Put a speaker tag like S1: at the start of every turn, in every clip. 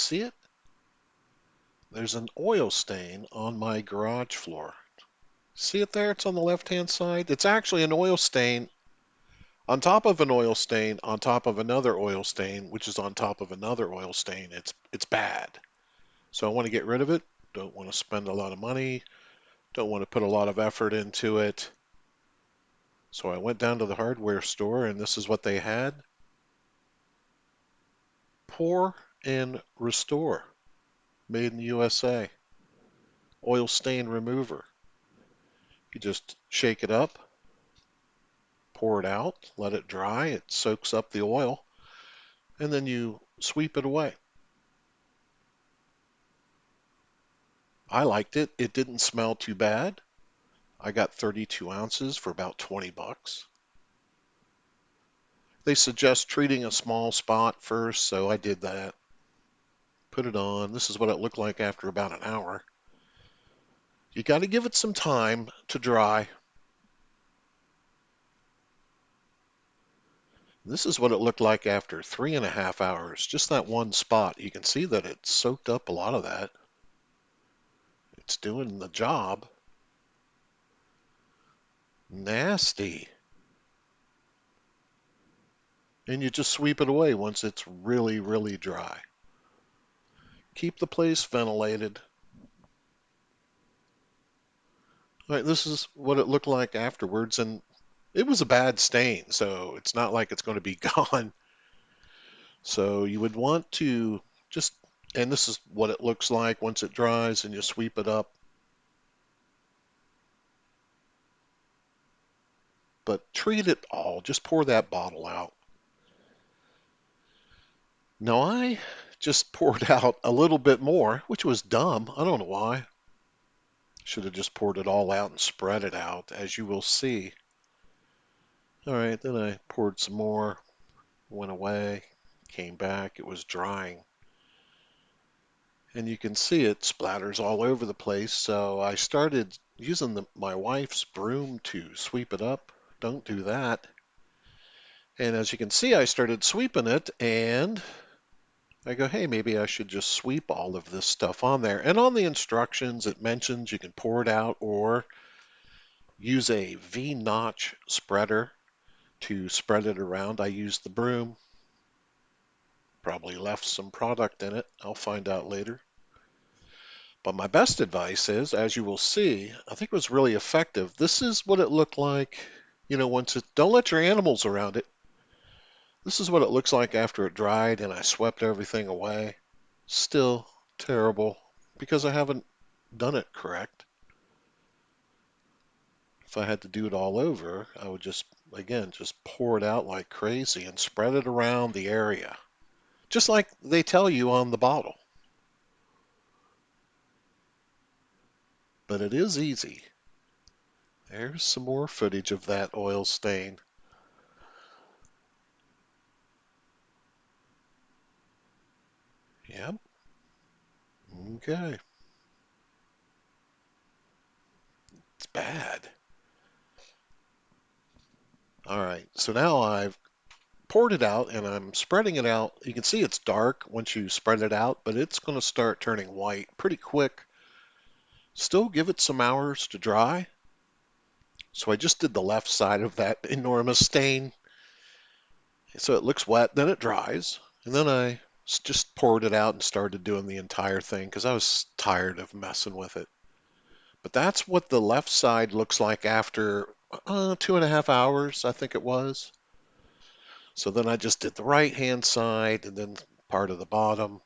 S1: see it? There's an oil stain on my garage floor. See it there? It's on the left-hand side. It's actually an oil stain on top of an oil stain on top of another oil stain, which is on top of another oil stain. It's bad. So I want to get rid of it. Don't want to spend a lot of money. Don't want to put a lot of effort into it. So I went down to the hardware store and this is what they had. Pour and Restore, made in the USA. Oil stain remover. You just shake it up, pour it out, let it dry. It soaks up the oil, and then you sweep it away. I liked it. It didn't smell too bad. I got 32 ounces for about 20 bucks. They suggest treating a small spot first, so I did that. Put it on. This is what it looked like after about an hour. You got to give it some time to dry. This is what it looked like after 3.5 hours. Just that one spot. You can see that it soaked up a lot of that. It's doing the job. Nasty. And you just sweep it away once it's really, really dry. Keep the place ventilated. All right, this is what it looked like afterwards, and it was a bad stain, so it's not like it's going to be gone. So you would want to just, and this is what it looks like once it dries and you sweep it up. But treat it all. Just pour that bottle out. Now I just poured out a little bit more, which was dumb. I don't know why. Should have just poured it all out and spread it out, as you will see. All right, then I poured some more, went away, came back. It was drying. And you can see it splatters all over the place. So I started using my wife's broom to sweep it up. Don't do that. And as you can see, I started sweeping it and I go, hey, maybe I should just sweep all of this stuff on there. And on the instructions, it mentions you can pour it out or use a V-notch spreader to spread it around. I used the broom. Probably left some product in it. I'll find out later. But my best advice is, as you will see, I think it was really effective. This is what it looked like, once it, don't let your animals around it. This is what it looks like after it dried and I swept everything away. Still terrible because I haven't done it correct. If I had to do it all over, I would just, again, just pour it out like crazy and spread it around the area. Just like they tell you on the bottle. But it is easy. There's some more footage of that oil stain. Yep. Okay. It's bad. All right. So now I've poured it out and I'm spreading it out. You can see it's dark once you spread it out, but it's going to start turning white pretty quick. Still give it some hours to dry. So I just did the left side of that enormous stain. So it looks wet, then it dries. And then I just poured it out and started doing the entire thing because I was tired of messing with it. But that's what the left side looks like after 2.5 hours, I think it was. So then I just did the right hand side and then part of the bottom.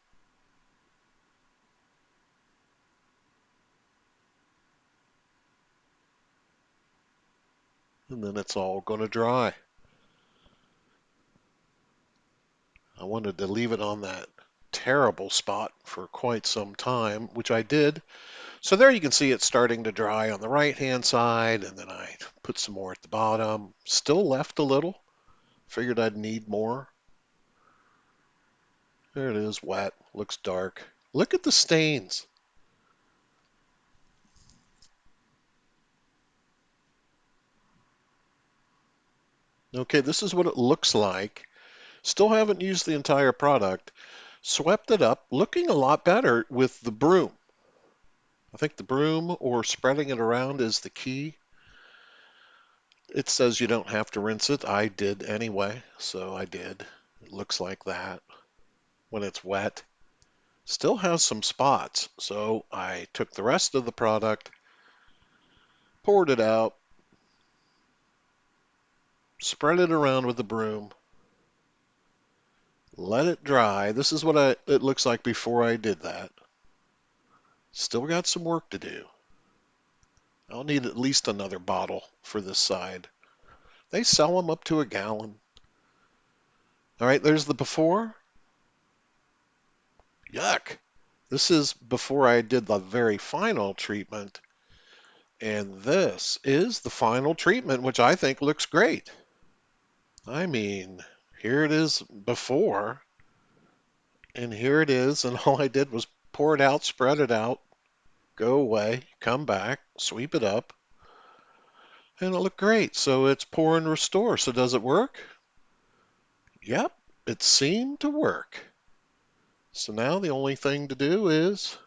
S1: And then it's all going to dry. I wanted to leave it on that terrible spot for quite some time, which I did. So there you can see it starting to dry on the right hand side, and then I put some more at the bottom. Still left a little. Figured I'd need more. There it is, wet, looks dark. Look at the stains. Okay, this is what it looks like. Still haven't used the entire product. Swept it up, looking a lot better with the broom. I think the broom or spreading it around is the key. It says you don't have to rinse it. I did anyway, so I did. It looks like that when it's wet. Still has some spots, so I took the rest of the product, poured it out, spread it around with the broom, let it dry. This is what it looks like before I did that. Still got some work to do. I'll need at least another bottle for this side. They sell them up to a gallon. All right, there's the before. Yuck. This is before I did the very final treatment. And this is the final treatment, which I think looks great. I mean, here it is before, and here it is, and all I did was pour it out, spread it out, go away, come back, sweep it up, and it looked great. So it's pour and restore. So does it work? Yep, it seemed to work. So now the only thing to do is